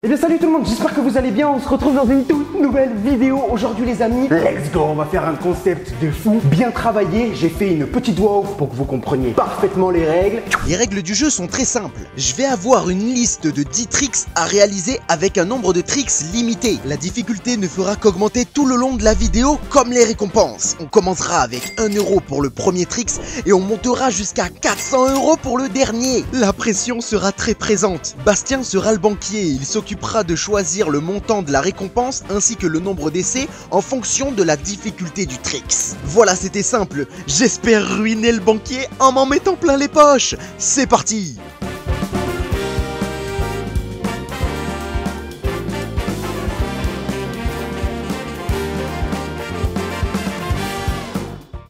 Eh bien salut tout le monde, j'espère que vous allez bien, on se retrouve dans une toute nouvelle vidéo. Aujourd'hui les amis, let's go, on va faire un concept de fou, bien travaillé. J'ai fait une petite voix off pour que vous compreniez parfaitement les règles. Les règles du jeu sont très simples. Je vais avoir une liste de 10 tricks à réaliser avec un nombre de tricks limité. La difficulté ne fera qu'augmenter tout le long de la vidéo comme les récompenses. On commencera avec 1 euro pour le premier tricks et on montera jusqu'à 400 € pour le dernier. La pression sera très présente. Bastien sera le banquier, il s'occupera de choisir le montant de la récompense ainsi que le nombre d'essais en fonction de la difficulté du tricks. Voilà, c'était simple. J'espère ruiner le banquier en m'en mettant plein les poches. C'est parti!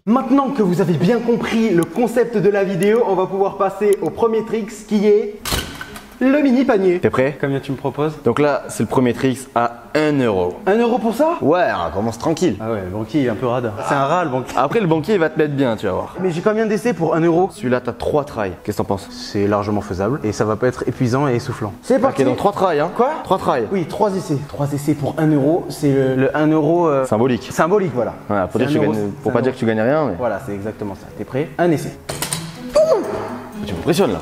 Maintenant que vous avez bien compris le concept de la vidéo, on va pouvoir passer au premier tricks qui est le mini panier. T'es prêt? Combien tu me proposes? Donc là, c'est le premier tricks à 1 euro. 1 euro pour ça? Ouais, on commence tranquille. Ah ouais, le banquier il est un peu rade. C'est un rat le banquier. Après, le banquier il va te mettre bien, tu vas voir. Mais j'ai combien d'essais pour 1 euro? Celui-là, t'as 3 tries. Qu'est-ce que t'en penses? C'est largement faisable et ça va pas être épuisant et essoufflant. C'est parti. Ok, donc 3 tries, hein? Quoi? 3 tries. Oui, 3 essais. 3 essais pour 1 euro, c'est le 1 euro Symbolique. symbolique, voilà. Voilà, pour, C'est dire que tu 1 euro, gagnes, c'est pour 1 pas dire euro. que tu gagnes rien, mais Voilà, c'est exactement ça. T'es prêt? Un essai. tu m'impressionnes là.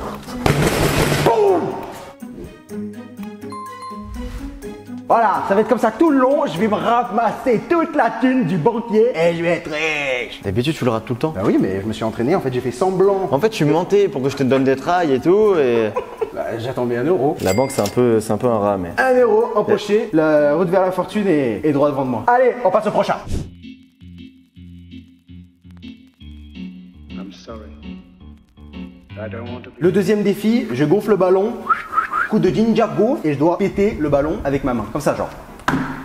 Voilà, ça va être comme ça tout le long. Je vais me ramasser toute la thune du banquier et je vais être riche. D'habitude, tu le rates tout le temps. Bah oui, mais je me suis entraîné. En fait, j'ai fait semblant. En fait, tu mentais pour que je te donne des tries et tout, et Bah, j'attendais 1 euro. la banque, c'est un peu un rat, mais. 1 euro empoché. La route vers la fortune est droit devant de moi. Allez, on passe au prochain. I'm sorry. I don't want to be. Le deuxième défi, je gonfle le ballon. Coup de Ninjago et je dois péter le ballon avec ma main. Comme ça, genre.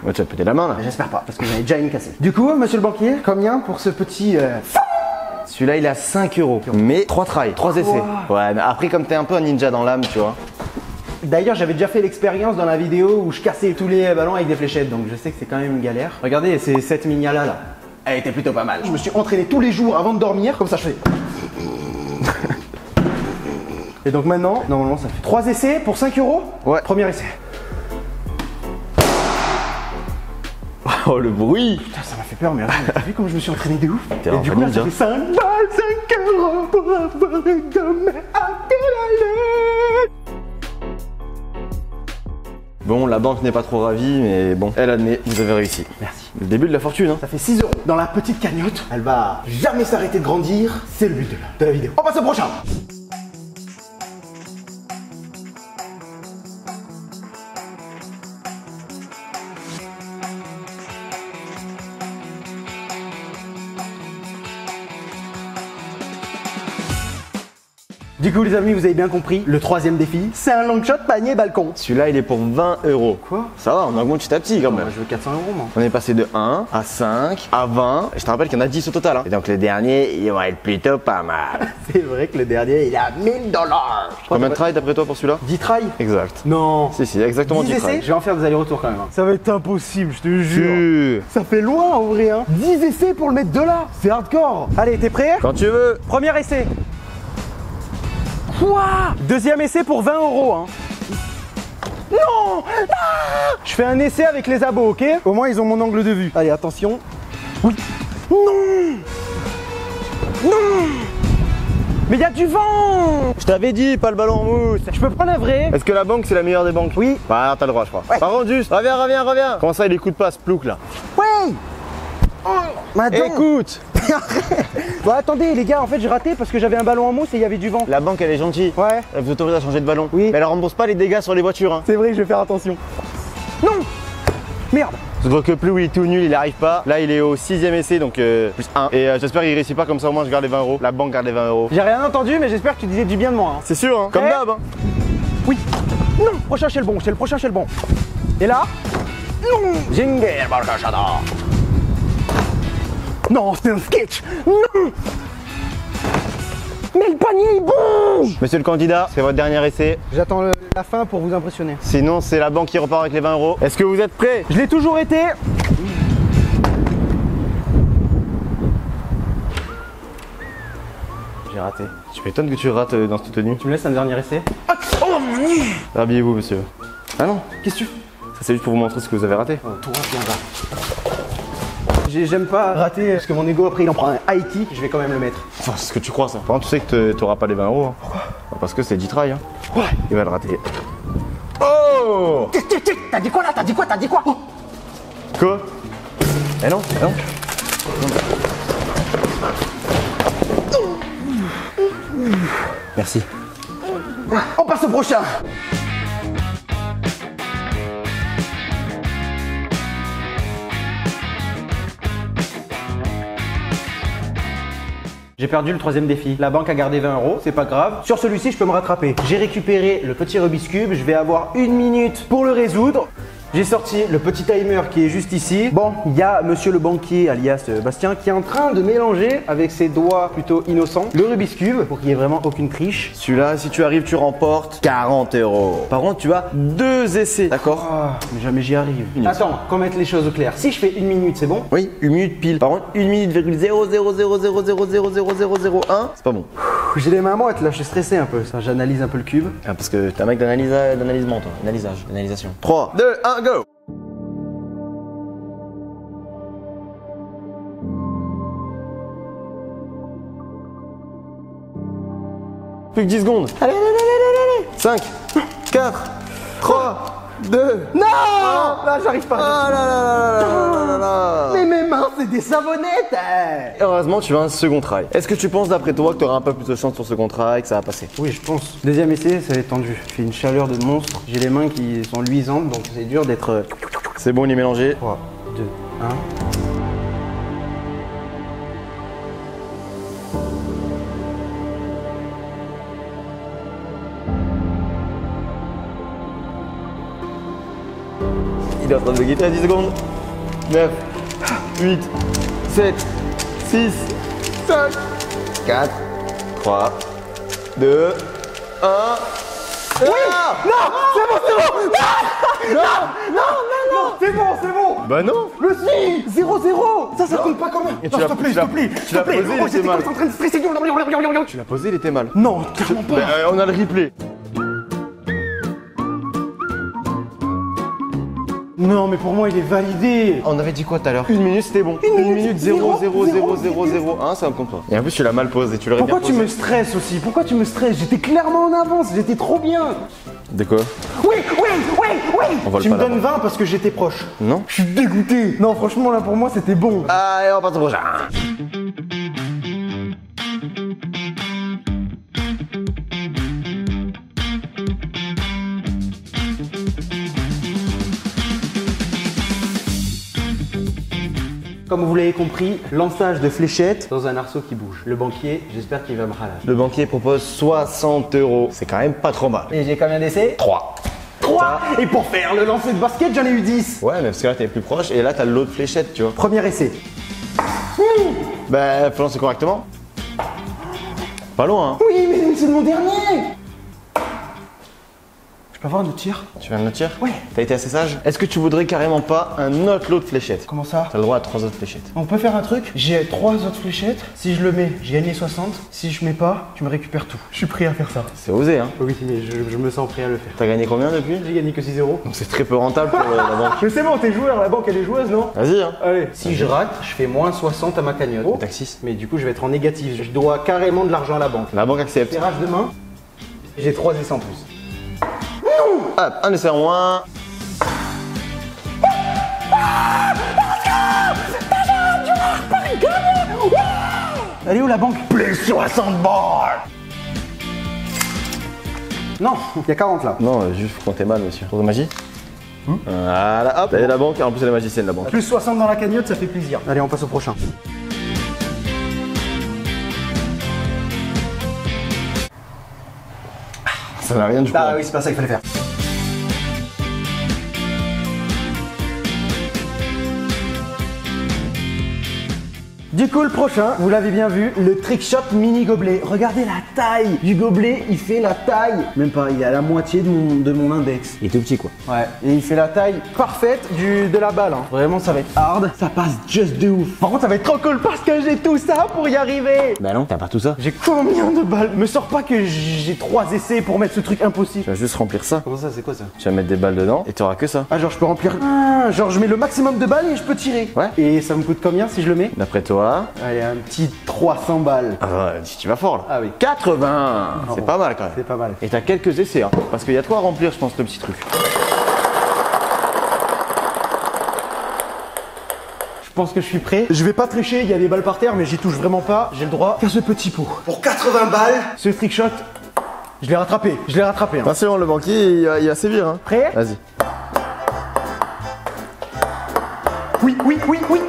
Ouais, tu vas te péter la main là. J'espère pas, parce que j'en ai déjà une cassée. Du coup, monsieur le banquier, combien pour ce petit. Celui-là, il est à 5 euros. Mais 3 tries, 3 essais. Ouais, mais après, comme t'es un peu un ninja dans l'âme, tu vois. D'ailleurs, j'avais déjà fait l'expérience dans la vidéo où je cassais tous les ballons avec des fléchettes, donc je sais que c'est quand même une galère. Regardez, c'est cette mignala là. Elle était plutôt pas mal. Je me suis entraîné tous les jours avant de dormir, comme ça je fais. Et donc maintenant, normalement ça fait 3 essais pour 5 euros. Ouais. Premier essai. Oh, le bruit! Putain, ça m'a fait peur, mais t'as vu comme je me suis entraîné de ouf? T'es Et un du vrai coup là, ça ninja. fait 5 balles, 5 euros pour avoir une gomme à pédaler. Bon, la banque n'est pas trop ravie, mais bon, elle admet, vous avez réussi. Merci. Le début de la fortune, hein. Ça fait 6 euros dans la petite cagnotte. Elle va jamais s'arrêter de grandir. C'est le but de la vidéo. On passe au prochain. Du coup les amis, vous avez bien compris, le troisième défi, c'est un long shot panier balcon. Celui-là, il est pour 20 euros. Quoi? Ça va, on augmente petit à petit quand même. Je veux 400 euros moi. On est passé de 1 à 5 à 20. Et je te rappelle qu'il y en a 10 au total. Hein. Et donc les derniers, ils vont être plutôt pas mal. C'est vrai que le dernier, il est à 1000 $. Combien de tries d'après toi pour celui-là? 10 tries? Exact. Non. Si, si, exactement 10 10 essais? tries. Je vais en faire des allers-retours quand même. Ça va être impossible, je te Tu- Ça fait loin en vrai hein. 10 essais pour le mettre de là. C'est hardcore. Allez, t'es prêt? Quand tu veux. Premier essai. Quoi? Deuxième essai pour 20 euros hein. Non ah. Je fais un essai avec les abos, ok? Au moins ils ont mon angle de vue. Allez, attention. Oui. Non. Non. Mais il y a du vent. Je t'avais dit, pas le ballon en mousse. Je peux prendre un vrai? Est-ce que la banque, c'est la meilleure des banques? Oui. Bah, alors t'as le droit, je crois. Ouais. Par contre, juste, reviens. Comment ça, il écoute pas ce plouc là? Ouais. Madame. Écoute! Bon attendez les gars, en fait j'ai raté parce que j'avais un ballon en mousse et il y avait du vent. La banque, elle est gentille. Ouais. Elle vous autorise à changer de ballon. Oui. Mais elle rembourse pas les dégâts sur les voitures. Hein. C'est vrai, je vais faire attention. Non. Merde. Je vois que plus il est tout nul, il arrive pas. Là, il est au 6ème essai, donc plus 1. Et j'espère qu'il réussit pas, comme ça au moins je garde les 20 euros. La banque garde les 20 euros. J'ai rien entendu mais j'espère que tu disais du bien de moi. Hein. C'est sûr, hein. Comme Eh. d'hab. Hein. Oui. Non. Prochain chez le bon, c'est le prochain chez le bon. Et là. Non. Jinger Barkashada. Non, c'est un sketch. Non. Mais le panier est bon. Monsieur le candidat, c'est votre dernier essai. J'attends la fin pour vous impressionner. Sinon, c'est la banque qui repart avec les 20 euros. Est-ce que vous êtes prêts? Je l'ai toujours été. J'ai raté. Tu m'étonnes que tu rates dans cette tenue. Tu me laisses un dernier essai? Habillez-vous, monsieur. Ah non, Qu'est-ce que tu... ça c'est juste pour vous montrer ce que vous avez raté. Oh, toi, viens là. J'aime pas rater parce que mon ego après il en prend un high kick, je vais quand même le mettre. Enfin, c'est ce que tu crois ça. Par contre, tu sais que t'auras pas les 20 euros. Hein. Pourquoi? Parce que c'est 10 try. Hein. Ouais. Il va le rater. Oh! T'as dit quoi là? T'as dit quoi? T'as dit quoi? Oh. Quoi? Eh non, eh non. Merci. On passe au prochain. J'ai perdu le troisième défi. La banque a gardé 20 euros, c'est pas grave. Sur celui-ci, je peux me rattraper. J'ai récupéré le petit Rubik's Cube. Je vais avoir 1 minute pour le résoudre. J'ai sorti le petit timer qui est juste ici. Bon, il y a monsieur le banquier, alias Bastien, qui est en train de mélanger avec ses doigts plutôt innocents le Rubik's Cube pour qu'il n'y ait vraiment aucune triche. Celui-là, si tu arrives, tu remportes 40 euros. Par contre, tu as 2 essais, d'accord? Ah, mais jamais j'y arrive. Attends, qu'on mette les choses au clair. Si je fais 1 minute, c'est bon? Oui, 1 minute pile. Par contre, 1 minute, 0,000000001, c'est pas bon. J'ai les mains moites là, je suis stressé un peu. Ça, j'analyse un peu le cube. Ah, parce que t'es un mec d'analysement, toi. Analysation. 3, 2, 1, go! Plus que 10 secondes. Allez. 5, 4, 3, 2. Non! Là, j'arrive pas. Ah là là. Mais mes mains, c'est des savonnettes! Hein. Heureusement, tu as un second try. Est-ce que tu penses, d'après toi, que tu auras un peu plus de chance sur ce second try et que ça va passer? Oui, je pense. Deuxième essai, ça va être tendu. Il fait une chaleur de monstre. J'ai les mains qui sont luisantes, donc c'est dur d'être. C'est bon, il est mélangé. 3, 2, 1. Il est en train de guetter à 10 secondes. 9, 8, 7, 6, 5, 4, 3, 2, 1. Oui! Non! C'est bon! Non! C'est bon! Bah non! Le si! 0-0! Ça compte pas comme un. Et Non, s'il te plaît, s'il te plaît! tu l'as posé, il était j'étais mal. en train de stresser. Tu l'as posé, il était mal. Non, clairement pas! On a le replay. Non, mais pour moi, il est validé! On avait dit quoi tout à l'heure? 1 minute, c'était bon. 1 minute 0,0000001, ça me compte pas. Et en plus, tu l'as mal posé, tu l'aurais bien Pourquoi posé. tu me stresses aussi? Pourquoi tu me stresses? J'étais clairement en avance, j'étais trop bien! De quoi? Oui! On vole Tu pas me la donnes 20 parce que j'étais proche. Non? Je suis dégoûté! Non, franchement, là, pour moi, c'était bon. Allez, on passe au prochain. Comme vous l'avez compris, lançage de fléchettes dans un arceau qui bouge. Le banquier, j'espère qu'il va me ralager. Le banquier propose 60 euros. C'est quand même pas trop mal. Et j'ai combien d'essais? 3. 3! Et pour faire le lancer de basket, j'en ai eu 10! Ouais, mais parce que là, t'es plus proche et là, t'as l'autre fléchette, tu vois. Premier essai. Bah, faut lancer correctement. Pas loin, hein. Oui, mais c'est mon dernier! Je peux avoir un autre tir? Tu viens de le tir? Ouais. T'as été assez sage? Est-ce que tu voudrais carrément pas un autre lot de fléchettes? Comment ça? T'as le droit à 3 autres fléchettes. On peut faire un truc? J'ai 3 autres fléchettes. Si je le mets, j'ai gagné 60. Si je mets pas, tu me récupères tout. Je suis prêt à faire ça. C'est osé, hein. Oui, mais je me sens prêt à le faire. T'as gagné combien depuis? J'ai gagné que 6 euros. Donc c'est très peu rentable pour la banque. Mais c'est bon, t'es joueur, la banque elle est joueuse, non? Vas-y, hein. Allez. Si je rate, je fais moins 60 à ma cagnotte. T'as que 6. Mais du coup, je vais être en négatif. Je dois carrément de l'argent à la banque. La banque accepte. Tirage de main, j'ai 3 essais en plus. Hop, un essai en moins. Elle est où la banque? Plus 60 balles! Non, il y a 40 là. Non, juste faut compter mal, monsieur. Tour de magie. Voilà, hop. Et la banque, en plus, elle est magicienne, la banque. Plus 60 dans la cagnotte, ça fait plaisir. Allez, on passe au prochain. Ça n'a rien du tout. Ah oui, c'est pas ça qu'il fallait faire. Du coup, le prochain, vous l'avez bien vu, le trick shot mini gobelet. Regardez la taille du gobelet, il fait la taille. Même pas, il est à la moitié de mon index. Il est tout petit quoi. Ouais, et il fait la taille parfaite de la balle. Hein. Vraiment, ça va être hard. Ça passe just de ouf. Par contre, ça va être trop cool parce que j'ai tout ça pour y arriver. Bah non, t'as pas tout ça. J'ai combien de balles? Me sors pas que j'ai 3 essais pour mettre ce truc impossible. Tu vas juste remplir ça. Comment ça, c'est quoi ça? Tu vas mettre des balles dedans et t'auras que ça. Ah, genre je peux remplir. Ah, genre je mets le maximum de balles et je peux tirer. Ouais. Et ça me coûte combien si je le mets? D'après toi. Allez, un petit 300 balles. Ah ouais, tu vas fort là. Ah oui. 80. C'est pas mal quand même. C'est pas mal. Et t'as quelques essais hein. Parce qu'il y a de quoi remplir je pense le petit truc. Je pense que je suis prêt. Je vais pas tricher, il y a des balles par terre, mais j'y touche vraiment pas. J'ai le droit de faire ce petit pot. Pour 80 balles, ce trick shot, je l'ai rattrapé. Je l'ai rattrapé. Hein. Attention, le banquier il va sévir hein. Prêt? Vas-y. Oui, oui, oui, oui.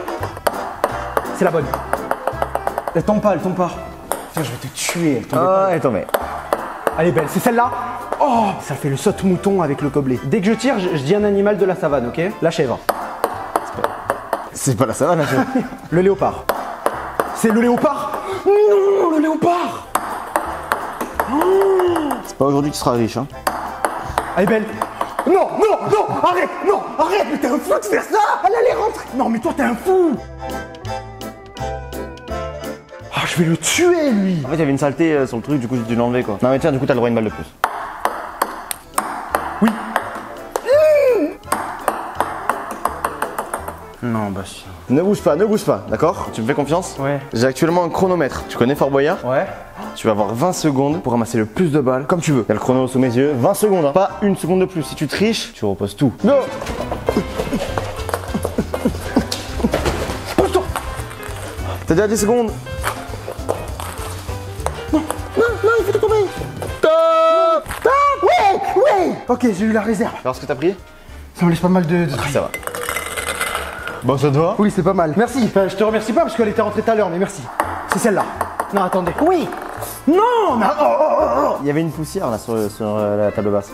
C'est la bonne. Elle tombe pas, elle tombe pas. Putain, je vais te tuer. Elle tombe pas. elle est tombée. Elle est belle, c'est celle-là. Oh, ça fait le saute-mouton avec le gobelet. Dès que je tire, je dis un animal de la savane, ok? La chèvre. C'est pas la savane la chèvre. Le léopard. C'est le léopard? Non, le léopard. C'est pas aujourd'hui que tu seras riche hein. Elle est belle. Non, non, non, arrête, non, arrête, mais t'es un fou de faire ça. Elle allait rentrer. Non, mais toi, t'es un fou. Ah, je vais le tuer, lui. En fait il y avait une saleté sur le truc du coup j'ai dû l'enlever quoi. Non mais tiens du coup t'as le droit à une balle de plus. Oui. Non, Bastien. Ne bouge pas, d'accord? Tu me fais confiance? Ouais. J'ai actuellement un chronomètre. Tu connais Fort Boyard? Ouais. Tu vas avoir 20 secondes pour ramasser le plus de balles comme tu veux. Il y a le chrono sous mes yeux, 20 secondes, hein. Pas une seconde de plus. Si tu triches, tu reposes tout. Non. Pose-toi. T'as déjà 10 secondes. Non, il faut te tomber. Top! Ah, ouais, ouais. Ok, j'ai eu la réserve. Alors ce que t'as pris? Ça me laisse pas mal de trucs. Ça va. Bon, ça te va? Oui, c'est pas mal. Merci. Enfin, je te remercie pas parce qu'elle était rentrée tout à l'heure, mais merci. C'est celle-là. Non, attendez. Oui. Non, mais oh. Il y avait une poussière là sur la table basse.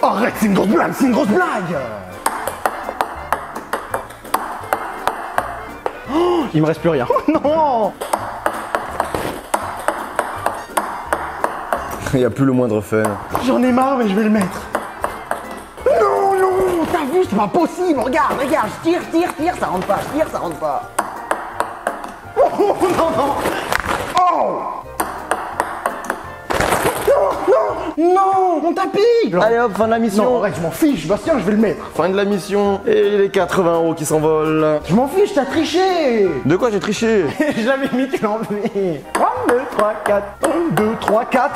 Arrête, c'est une grosse blague, c'est une grosse blague. Oh, il me reste plus rien. Oh non. Il n'y a plus le moindre fun. J'en ai marre, mais je vais le mettre. Non, non, t'as vu, c'est pas possible. Regarde, je tire, ça rentre pas. Je tire, ça rentre pas. Oh, non. Oh. Non, mon tapis. Allez hop, fin de la mission. Non, arrête, je m'en fiche, Bastien, je vais le mettre. Fin de la mission. Et les 80 € qui s'envolent. Je m'en fiche, t'as triché. De quoi j'ai triché? J'avais mis, tu l'as enlevé. 1, 2, 3, 4. 1, 2, 3, 4.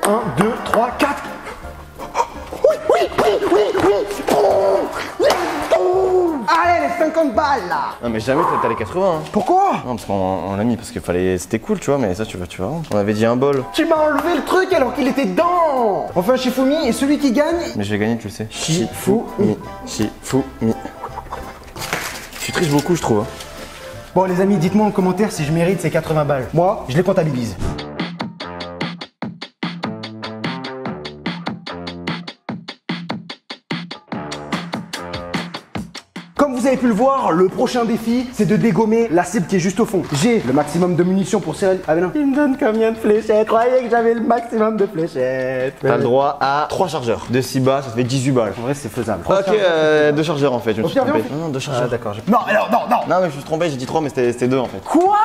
1, 2, 3, 4. Oui. Oh. Allez, les 50 balles, là. Non mais jamais t'as les 80 hein. Pourquoi? Non parce qu'on l'a mis parce qu'il fallait... C'était cool tu vois mais ça tu vas on avait dit un bol. Tu m'as enlevé le truc alors qu'il était dedans. Enfin, Shifumi, et celui qui gagne... Mais je vais gagner tu le sais. Shifumi. Tu triches beaucoup je trouve hein. Bon, les amis, dites-moi en commentaire si je mérite ces 80 balles. Moi, je les comptabilise. Comme vous avez pu le voir, le prochain défi, c'est de dégommer la cible qui est juste au fond. J'ai le maximum de munitions pour serrer... Ah mais non. Il me donne combien de fléchettes? Croyez que j'avais le maximum de fléchettes. T'as le droit à 3 chargeurs. De 6 balles, ça fait 18 balles. En vrai, c'est faisable. Ok, 2 chargeurs en fait, je me suis pire, trompé. viens, Non, 2 chargeurs. Ah d'accord. Non, alors, non. Non mais je me suis trompé, j'ai dit 3 mais c'était 2 en fait. Quoi?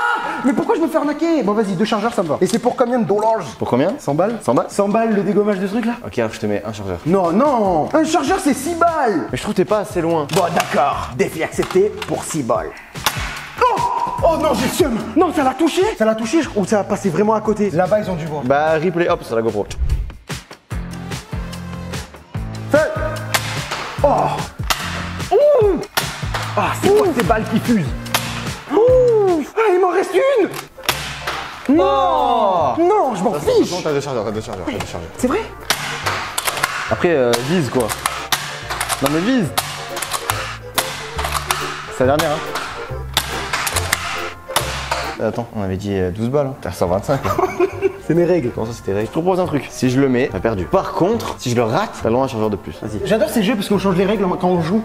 Mais pourquoi je me fais arnaquer? Bon vas-y, 2 chargeurs ça me va. Et c'est pour combien de dollars? Pour combien? 100 balles? 100 balles? 100 balles le dégommage de ce truc là? Ok, alors je te mets un chargeur. Non. Un chargeur c'est 6 balles. Mais je trouve que t'es pas assez loin. Bon d'accord. Défi accepté pour 6 balles. Oh non, j'ai le seum. Non, ça l'a touché? Ça l'a touché ou ça a passé vraiment à côté? Là-bas ils ont dû voir. Bah replay hop sur la GoPro. Fais. Oh. Ouh. Ah, c'est quoi ces balles qui fusent? Ouh. Ah, il m'en reste une. Non. Non, je m'en fiche. Non, t'as 2 chargeurs, C'est vrai? Après, vise quoi. Non mais vise. C'est la dernière hein. Attends, on avait dit 12 balles. Hein. T'as 125 là. C'est mes règles. Comment ça c'était règle? Je te propose un truc. Si je le mets, t'as perdu. Par contre, si je le rate, t'as le droit à un chargeur de plus. Vas-y. J'adore ces jeux parce qu'on change les règles quand on joue.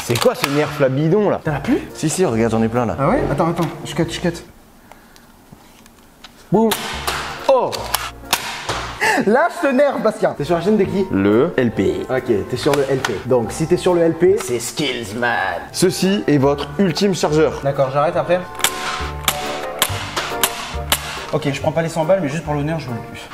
C'est quoi ce nerf là bidon là? T'en as plus? Si, regarde, j'en ai plein là. Ah ouais? Attends, je cut. Boum. Oh! Lâche ce nerf, Bastien. T'es sur la chaîne de qui? Le LP. Ok, t'es sur le LP. Donc, si t'es sur le LP, c'est skills, man. Ceci est votre ultime chargeur. D'accord, j'arrête après. Ok, je prends pas les 100 balles, mais juste pour l'honneur, je veux le plus.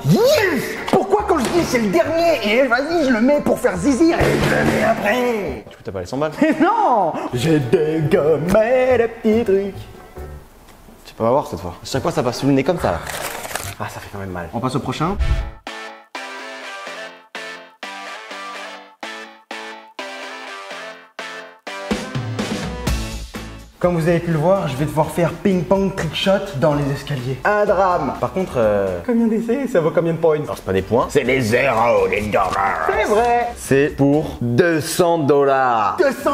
Yes! Pourquoi quand je dis c'est le dernier, et vas-y, je le mets pour faire zizir et je le mets après? Tu peux t'as pas les 100 balles? Mais non! J'ai dégommé les petits trucs. Tu peux voir cette fois. À chaque fois, ça passe sous le nez comme ça là. Ah, ça fait quand même mal. On passe au prochain. Comme vous avez pu le voir, je vais devoir faire ping-pong trickshot dans les escaliers. Un drame. Par contre, combien d'essais? Ça vaut combien de points? Alors, c'est pas des points, c'est des zéros, des dollars. C'est vrai. C'est pour 200 $. 200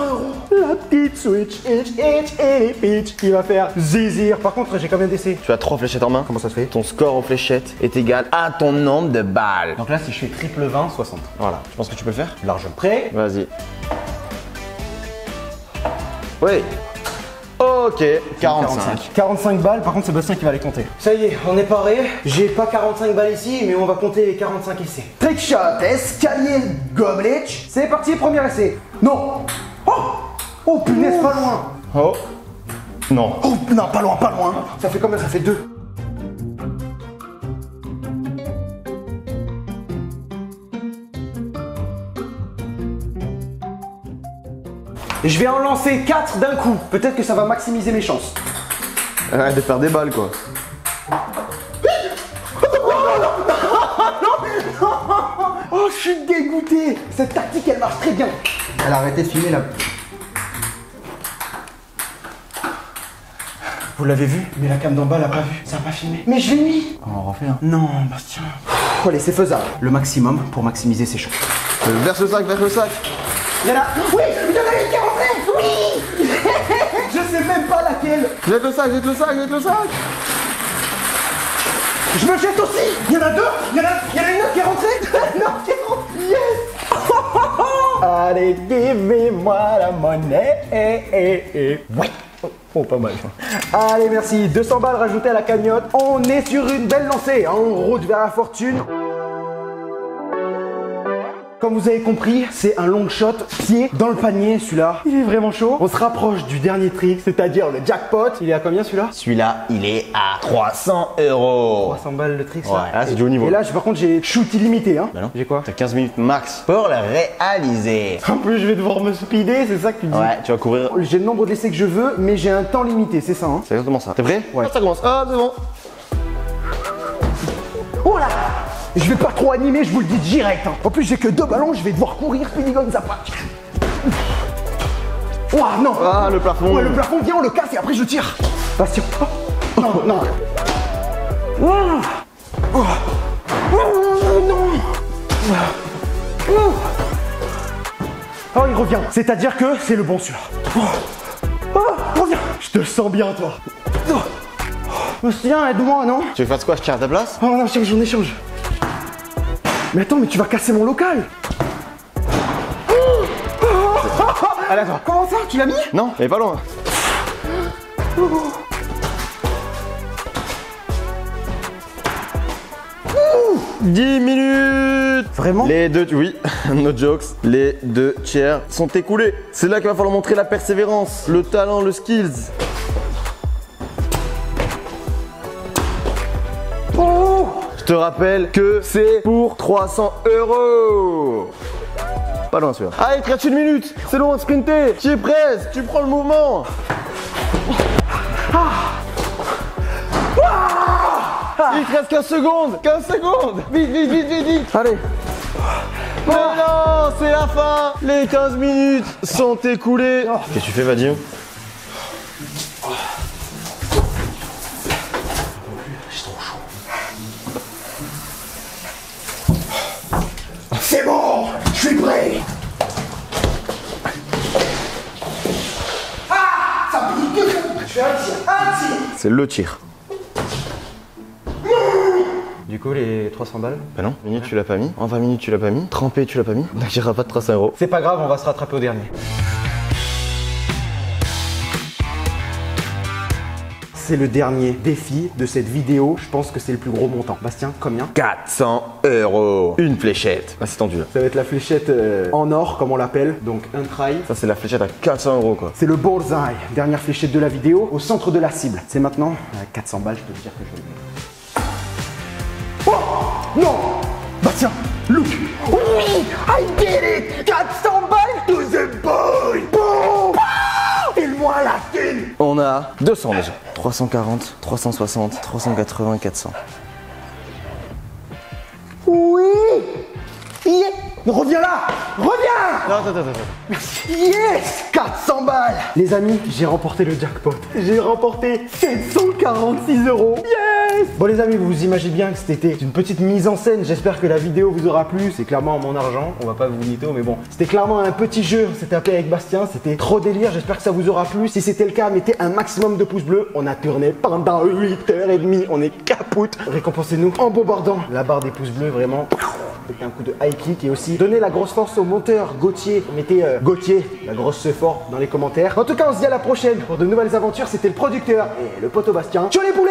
€. La petite switch, et pitch, qui va faire zizir. Par contre, j'ai combien d'essais? Tu as 3 fléchettes en main. Comment ça se fait? Ton score aux fléchettes est égal à ton nombre de balles. Donc là, si je fais triple 20, 60. Voilà, tu penses que tu peux le faire? Largement prêt. Vas-y. Oui. Ok, 45. 45 balles, par contre c'est Bastien qui va les compter. Ça y est, on est paré. J'ai pas 45 balles ici, mais on va compter les 45 essais. Trickshot, escalier, gobletch. C'est parti, premier essai. Non. Oh punaise, pas loin. Oh. Non. Oh non, pas loin. Ça fait combien? Ça fait 2. Je vais en lancer 4 d'un coup. Peut-être que ça va maximiser mes chances. Arrête de faire des balles quoi. Oh, je suis dégoûté. Cette tactique, elle marche très bien. Elle a arrêté de filmer là. Vous l'avez vu? Mais la cam d'en bas l'a pas vu. Ça a pas filmé. Mais je l'ai mis. On en refait un. Non, Bastien. Allez, c'est faisable. Le maximum pour maximiser ses chances. Verse le sac, verse le sac. Il y en a. Oui, il y en a une qui est rentrée. Oui. Je sais même pas laquelle. Jette le sac, jette le sac, jette le sac. Je me jette aussi. Il y en a deux. Il y en a une autre qui est rentrée. Une autre qui est rentrée. Yes. Allez, give-moi la monnaie. Oui. Oh, pas mal. Allez, merci. 200 balles rajoutées à la cagnotte. On est sur une belle lancée. En route vers la fortune. Comme vous avez compris, c'est un long shot, pied dans le panier, celui-là. Il est vraiment chaud. On se rapproche du dernier trick, c'est-à-dire le jackpot. Il est à combien celui-là? Celui-là, il est à 300 €. 300 balles le trick, ça. Ouais, là c'est du haut niveau. Et là, par contre, j'ai shoot illimité, hein. Bah non. J'ai quoi? T'as 15 minutes max pour le réaliser. En plus, je vais devoir me speeder, c'est ça que tu dis? Ouais, tu vas courir. J'ai le nombre d'essais que je veux, mais j'ai un temps limité, c'est ça, hein. C'est exactement ça. T'es prêt? Ouais. Ça commence. Ah, c'est bon. Oh là! Je vais pas trop animer, je vous le dis direct, hein. En plus, j'ai que 2 ballons, je vais devoir courir, Speedy Gonzapa. Ouah, non! Ah, le plafond. Ouais, le plafond, viens, on le casse et après je tire. Bastien. Oh. Non, non. Oh. Oh. Oh, non. Oh. Oh, il revient. C'est-à-dire que c'est le bon celui-là. Oh. Oh, reviens. Je te sens bien, toi. Oh. Bastien, aide-moi, non? Tu veux faire quoi? Je tire à ta place? Oh non, change, on échange. Mais attends, mais tu vas casser mon local. Allez, attends. Comment ça? Tu l'as mis? Non, mais pas loin. 10 minutes. Vraiment? Les deux, oui, no jokes, les 2 tiers sont écoulés. C'est là qu'il va falloir montrer la persévérance, le talent, le skills. Oh. Je te rappelle que c'est pour 300 €. Pas loin celui-là. Ah, il te reste 1 minute. C'est long à sprinter. Tu es presque. Tu prends le mouvement. Il te reste 15 secondes. 15 secondes. Vite, vite, vite, vite, vite. Allez. Mais non, c'est la fin. Les 15 minutes sont écoulées. Qu'est-ce que tu fais, Vadim? C'est bon, je suis prêt. Ah, ça pique. Je fais un tir. C'est le tir. Du coup, les 300 balles? Bah non, minutes tu l'as pas mis, en 20 minutes tu l'as pas mis, trempé tu l'as pas mis, donc il n'y aura pas de 300 €. C'est pas grave, on va se rattraper au dernier. C'est le dernier défi de cette vidéo. Je pense que c'est le plus gros montant. Bastien, combien? 400 €. Une fléchette. Ah, c'est tendu là. Ça va être la fléchette en or, comme on l'appelle. Donc un try. Ça, c'est la fléchette à 400 € quoi. C'est le bullseye. Dernière fléchette de la vidéo, au centre de la cible. C'est maintenant. À 400 balles, je peux te dire que je vais le mettre. Oh non! Bastien, look! Oui! I get it! 400 balles to the boy! Boom! File-moi la thune! On a 200 déjà. 340, 360, 380, 400. Oui! Yeah. Reviens là! Reviens! Non, attends. Yes! 400 balles! Les amis, j'ai remporté le jackpot. J'ai remporté 746 €. Yes! Bon les amis, vous vous imaginez bien que c'était une petite mise en scène. J'espère que la vidéo vous aura plu. C'est clairement mon argent. On va pas vous mytho, mais bon. C'était clairement un petit jeu. On s'est tapé avec Bastien. C'était trop délire. J'espère que ça vous aura plu. Si c'était le cas, mettez un maximum de pouces bleus. On a tourné pendant 8h30. On est capoute. Récompensez-nous en bombardant la barre des pouces bleus, vraiment. Mettez un coup de high kick et aussi donnez la grosse force au monteur Gauthier. Mettez Gauthier, la grosse fort dans les commentaires. En tout cas, on se dit à la prochaine pour de nouvelles aventures. C'était le producteur et le poteau Bastien. Ciao les poulets!